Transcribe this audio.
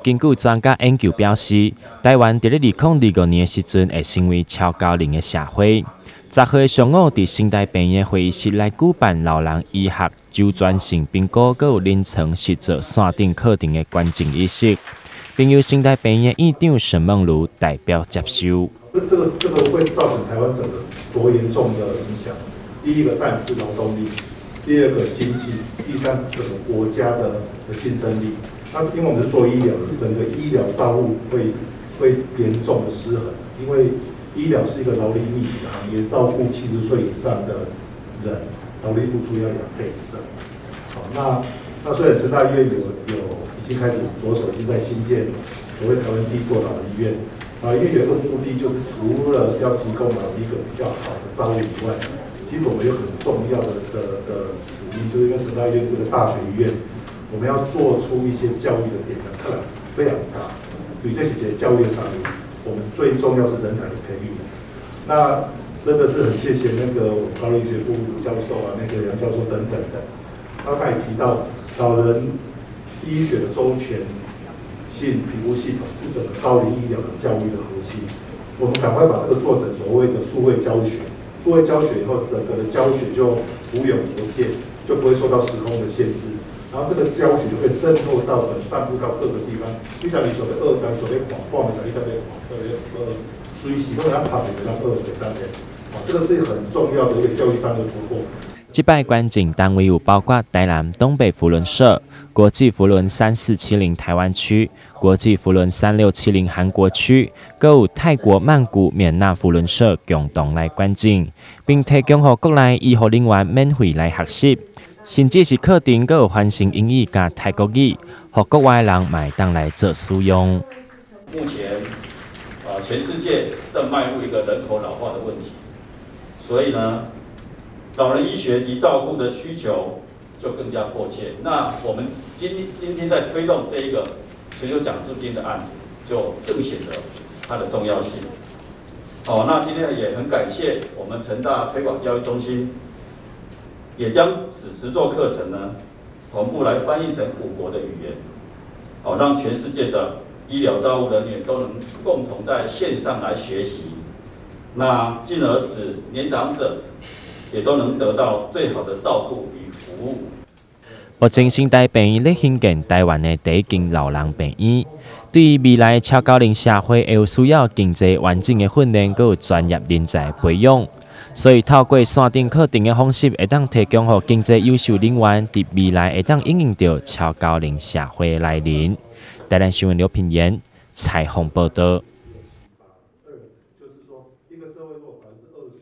根据专家研究表示，台湾伫咧2025年的时阵会成为超高龄的社会。10岁上午伫新台病院会议室来举办老人医学周全性评估，佮有临床实作线顶课程的关键仪式，并由新台病院院长沈梦如代表接受。这个会造成台湾整个多严重的影响？第一个当然是劳动力，第二个经济，第三个国家的竞争力。那因为我们是做医疗的，整个医疗照护会严重的失衡，因为医疗是一个劳力密集的行业，照顾70岁以上的人，劳力付出要2倍以上。好，那虽然成大医院已经开始着手，已经在新建所谓台湾第一座老人医院。因为有一个目的，就是除了要提供一个比较好的照护以外，其实我们有很重要的使命，就是因为成大医院是个大学医院，我们要做出一些教育的点的课非常大。对这些教育的方面，我们最重要是人才的培育。那真的是很谢谢那个我们高龄学部卢教授啊，那个杨教授等等的，他刚才提到老人医学的周全性评估系统是整个高龄医疗的教育的核心。我们赶快把这个做成所谓的数位教学。数位教学以后，整个的教学就无远弗届，就不会受到时空的限制。然后这个教学就会渗透到散布到各个地方。你像你所谓2单，所谓广在一个随时都让拍的让2给大家。这个是很重要的一个教育上的突破。这摆关键单位有包括台南东北扶轮社、国际扶轮3470台湾区、国际扶轮3670韩国区，佮有泰国曼谷缅纳扶轮社共同来关进，并提供予国内医护人员免费来学习，甚至是课程佮有翻成英语加泰国语，予国外人买当来做使用。目前，全世界正迈入一个人口老化的问题，所以呢，老人医学及照顾的需求就更加迫切。那我们今天在推动这一个全球奖助金的案子，就更显得它的重要性。那今天也很感谢我们成大推广教育中心，也将此实作课程呢同步来翻译成5国的语言，让全世界的医疗照护人员都能共同在线上来学习，那进而使年长者也都能得到最好的照顾与服务。目前新台病院咧兴建台湾的第一间老人病院，对于未来超高龄社会会有需要经济完整的训练，佮有专业人才培养。所以透过线顶课程的方式，会当提供予经济优秀人员，伫未来会当应用到超高龄社会的来临。台南新闻刘品言采访报道。